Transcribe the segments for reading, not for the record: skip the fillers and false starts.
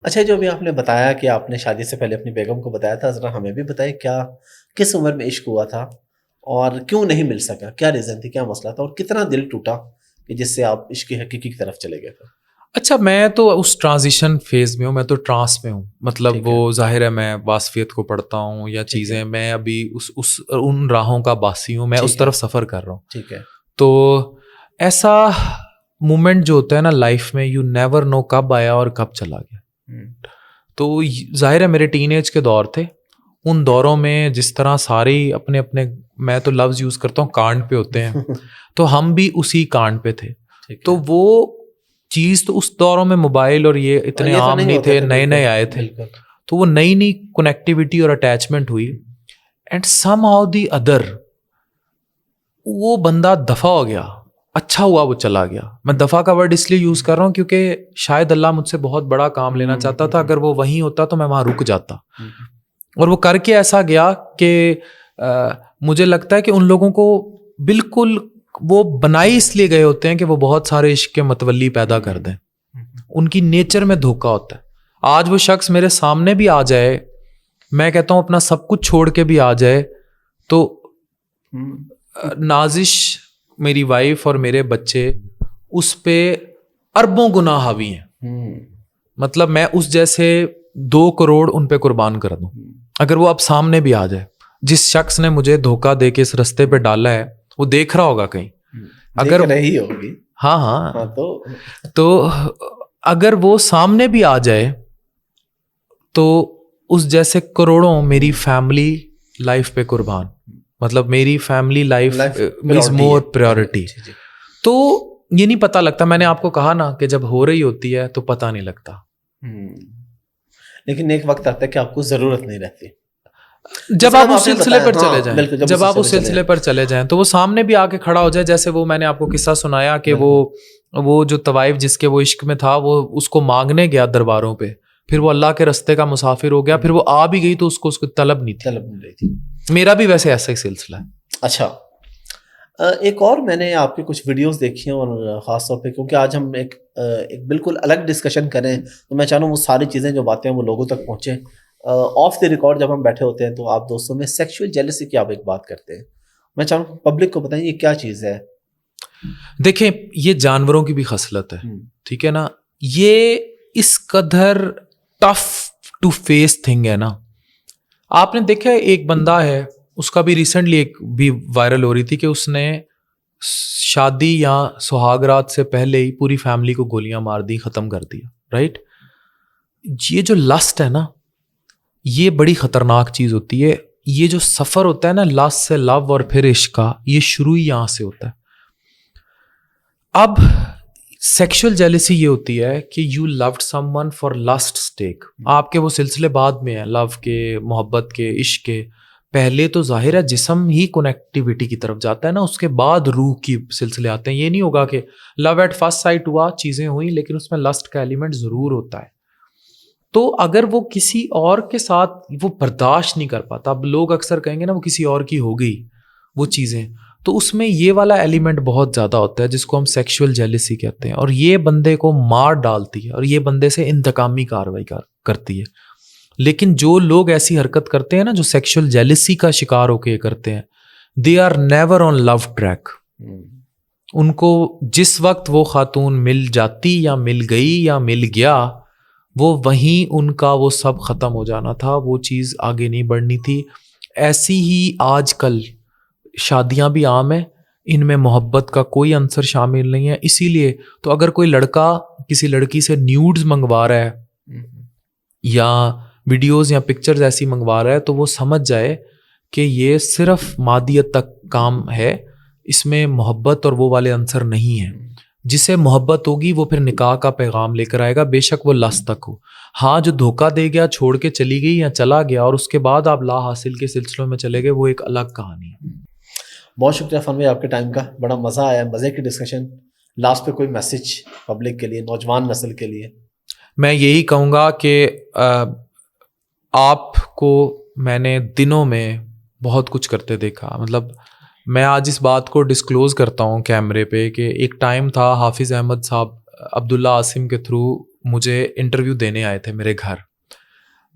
اچھا، جو ابھی آپ نے بتایا کہ آپ نے شادی سے پہلے اپنی بیگم کو بتایا تھا، ذرا ہمیں بھی بتائیں کیا کس عمر میں عشق ہوا تھا اور کیوں نہیں مل سکا؟ کیا ریزن تھی، کیا مسئلہ تھا، اور کتنا دل ٹوٹا کہ جس سے آپ عشق کی حقیقی کی طرف چلے گئے تھے؟ اچھا، میں تو اس ٹرانزیشن فیز میں ہوں، میں تو ٹرانس میں ہوں، مطلب ٹھیک ہے، وہ ظاہر ہے میں واسفیت کو پڑھتا ہوں یا ٹھیک ہے، چیزیں، میں ابھی ان راہوں کا باسی ہوں، میں اس ٹھیک ہے، طرف سفر کر رہا ہوں. ٹھیک ہے، تو ایسا مومنٹ جو ہوتا ہے نا لائف میں، یو نیور نو کب آیا اور کب چلا گیا. تو ظاہر ہے میرے ٹین ایج کے دور تھے، ان دوروں میں جس طرح سارے اپنے اپنے، میں تو لفظ یوز کرتا ہوں، کانڈ پہ ہوتے ہیں، تو ہم بھی اسی کانڈ پہ تھے. ٹھیک تو ہے. وہ چیز، تو اس دوروں میں موبائل اور یہ اتنے یہ تو عام نہیں ہوتے تھے، نئے بالکل نئے آئے تھے. بالکل. تو وہ نئی نئی کنیکٹیوٹی اور اٹیچمنٹ ہوئی، and some how the other وہ بندہ دفع ہو گیا. اچھا ہوا وہ چلا گیا. میں دفع کا ورڈ اس لیے یوز کر رہا ہوں کیونکہ شاید اللہ مجھ سے بہت بڑا کام لینا چاہتا تھا. اگر وہ وہیں ہوتا تو میں وہاں رک جاتا، اور وہ کر کے ایسا گیا کہ مجھے لگتا ہے کہ ان لوگوں کو بالکل وہ بنائی اس لیے گئے ہوتے ہیں کہ وہ بہت سارے عشق کے متولی پیدا کر دیں. ان کی نیچر میں دھوکہ ہوتا ہے. آج وہ شخص میرے سامنے بھی آ جائے، میں کہتا ہوں اپنا سب کچھ چھوڑ کے بھی آ جائے، تو نازش میری وائف اور میرے بچے اس پہ اربوں گنا حاوی ہیں. مطلب میں اس جیسے 2 کروڑ ان پہ قربان کر دوں اگر وہ اب سامنے بھی آ جائے. جس شخص نے مجھے دھوکہ دے کے اس رستے پہ ڈالا ہے وہ دیکھ رہا ہوگا کہیں، اگر رہی ہوگی. ہاں تو اگر وہ سامنے بھی آ جائے تو اس جیسے کروڑوں میری فیملی لائف پہ قربان. مطلب میری family life is more priority. تو یہ نہیں پتہ لگتا، میں نے آپ کو کہا نا کہ جب ہو رہی ہوتی ہے تو پتہ نہیں لگتا، لیکن ایک وقت آتا ہے کہ آپ کو ضرورت نہیں رہتی. جب آپ اس سلسلے پر چلے جائیں، جب آپ اس سلسلے پر چلے جائیں تو وہ سامنے بھی آ کے کھڑا ہو جائے. جیسے وہ میں نے آپ کو قصہ سنایا کہ وہ جو طوائف جس کے وہ عشق میں تھا، وہ اس کو مانگنے گیا درباروں پہ، پھر وہ اللہ کے رستے کا مسافر ہو گیا، پھر وہ آ بھی گئی تو اس کو طلب نہیں تھی. میرا بھی ویسے ایسا ہی سلسلہ ہے. اچھا، ایک اور میں نے آپ کی کچھ ویڈیوز دیکھی ہیں، اور خاص طور پہ کیونکہ آج ہم ایک بالکل الگ ڈسکشن کریں تو میں چاہوں وہ ساری چیزیں جو باتیں ہیں وہ لوگوں تک پہنچیں. آف دی ریکارڈ جب ہم بیٹھے ہوتے ہیں تو آپ دوستوں میں سیکشول جیلسی کی آپ ایک بات کرتے ہیں. میں چاہوں پبلک کو بتائیں یہ کیا چیز ہے. دیکھیں، یہ جانوروں کی بھی خصلت ہے، ٹھیک ہے نا. یہ اس قدر ٹف ٹو فیس تھنگ ہے نا. آپ نے دیکھا ایک بندہ ہے، اس کا بھی ریسنٹلی ایک بھی وائرل ہو رہی تھی کہ اس نے شادی یا سہاگ رات سے پہلے ہی پوری فیملی کو گولیاں مار دی، ختم کر دیا. رائٹ؟ یہ جو لسٹ ہے نا، یہ بڑی خطرناک چیز ہوتی ہے. یہ جو سفر ہوتا ہے نا لسٹ سے لو اور پھر عشق کا، یہ شروع ہی یہاں سے ہوتا ہے. اب سیکشول جیلسی یہ ہوتی ہے کہ you load some one for lust sake. آپ کے وہ سلسلے بعد میں ہیں، لو کے، محبت کے، عشق کے. پہلے تو ظاہر ہے جسم ہی کنیکٹیوٹی کی طرف جاتا ہے نا، اس کے بعد روح کی سلسلے آتے ہیں. یہ نہیں ہوگا کہ لو ایٹ فرسٹ سائٹ ہوا، چیزیں ہوئیں، لیکن اس میں لسٹ کا ایلیمنٹ ضرور ہوتا ہے. تو اگر وہ کسی اور کے ساتھ وہ برداشت نہیں کر پاتا، اب لوگ اکثر کہیں گے نا وہ کسی اور کی ہو گئی وہ چیزیں، تو اس میں یہ والا ایلیمنٹ بہت زیادہ ہوتا ہے جس کو ہم سیکشول جیلسی کہتے ہیں. اور یہ بندے کو مار ڈالتی ہے اور یہ بندے سے انتقامی کاروائی کرتی ہے. لیکن جو لوگ ایسی حرکت کرتے ہیں نا، جو سیکشول جیلسی کا شکار ہو کے کرتے ہیں، they are never on low track. ان کو جس وقت وہ خاتون مل جاتی یا مل گئی یا مل گیا، وہ وہیں ان کا وہ سب ختم ہو جانا تھا، وہ چیز آگے نہیں بڑھنی تھی. ایسی ہی آج کل شادیاں بھی عام ہیں، ان میں محبت کا کوئی عنصر شامل نہیں ہے. اسی لیے تو اگر کوئی لڑکا کسی لڑکی سے نیوڈز منگوا رہا ہے یا ویڈیوز یا پکچرز ایسی منگوا رہا ہے تو وہ سمجھ جائے کہ یہ صرف مادیت تک کام ہے، اس میں محبت اور وہ والے عنصر نہیں ہیں. جسے محبت ہوگی وہ پھر نکاح کا پیغام لے کر آئے گا، بے شک وہ لست تک ہو. ہاں، جو دھوکہ دے گیا، چھوڑ کے چلی گئی یا چلا گیا اور اس کے بعد آپ لا حاصل کے سلسلوں میں چلے گئے، وہ ایک الگ کہانی ہے. بہت شکریہ فن بھائی آپ کے ٹائم کا، بڑا مزہ آیا، مزے کی ڈسکشن. لاسٹ پہ کوئی میسج پبلک کے لیے، نوجوان نسل کے لیے؟ میں یہی کہوں گا کہ آپ کو میں نے دنوں میں بہت کچھ کرتے دیکھا. مطلب میں آج اس بات کو ڈسکلوز کرتا ہوں کیمرے پہ کہ ایک ٹائم تھا، حافظ احمد صاحب عبداللہ عاصم کے تھرو مجھے انٹرویو دینے آئے تھے میرے گھر.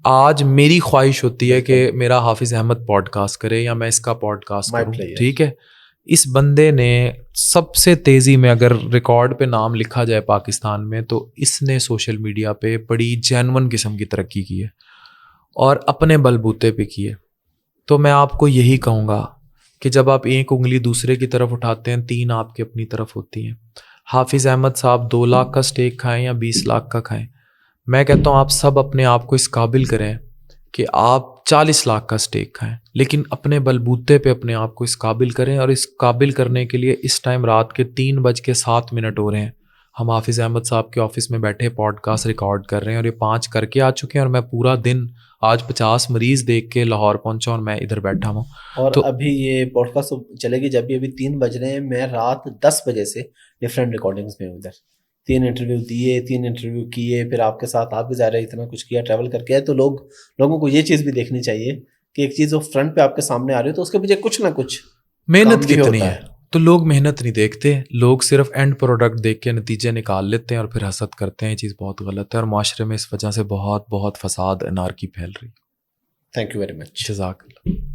آج میری خواہش ہوتی ہے کہ میرا حافظ احمد پوڈ کاسٹ کرے یا میں اس کا پوڈ کاسٹ کروں, ٹھیک ہے. اس بندے نے سب سے تیزی میں اگر ریکارڈ پہ نام لکھا جائے پاکستان میں تو اس نے سوشل میڈیا پہ بڑی جینون قسم کی ترقی کی ہے اور اپنے بلبوتے پہ کی ہے. تو میں آپ کو یہی کہوں گا کہ جب آپ ایک انگلی دوسرے کی طرف اٹھاتے ہیں 3 آپ کی اپنی طرف ہوتی ہیں. حافظ احمد صاحب 2 لاکھ کا اسٹیک کھائیں یا 20 لاکھ کا کھائیں, میں کہتا ہوں آپ سب اپنے آپ کو اس قابل کریں کہ آپ 40 لاکھ کا اسٹیک کھائیں, لیکن اپنے بلبوتے پہ اپنے آپ کو اس قابل کریں. اور اس قابل کرنے کے لیے اس ٹائم رات کے 3:07 ہو رہے ہیں, ہم حافظ احمد صاحب کے آفس میں بیٹھے پوڈ کاسٹ ریکارڈ کر رہے ہیں اور یہ 5 کر کے آ چکے ہیں. اور میں پورا دن آج 50 مریض دیکھ کے لاہور پہنچا اور میں ادھر بیٹھا ہوں. اور تو ابھی یہ پوڈ کاسٹ چلے گی جب بھی, ابھی 3 بج رہے ہیں, میں رات 10 بجے سے ڈفرینٹ ریکارڈنگس میں ہوں ادھر. 3 انٹرویو دیے, 3 انٹرویو کیے, پھر آپ کے ساتھ آپ بھی ظاہر ہے اتنا کچھ کیا, ٹریول کر کے. تو لوگوں کو یہ چیز بھی دیکھنی چاہیے کہ ایک چیز وہ فرنٹ پہ آپ کے سامنے آ رہی ہے تو اس کے پیچھے کچھ نہ کچھ محنت کتنی ہے. تو لوگ محنت نہیں دیکھتے, لوگ صرف اینڈ پروڈکٹ دیکھ کے نتیجے نکال لیتے ہیں اور پھر حسد کرتے ہیں. یہ چیز بہت غلط ہے اور معاشرے میں اس وجہ سے بہت فساد انارکی پھیل رہی. Thank you very much. جزاک اللہ.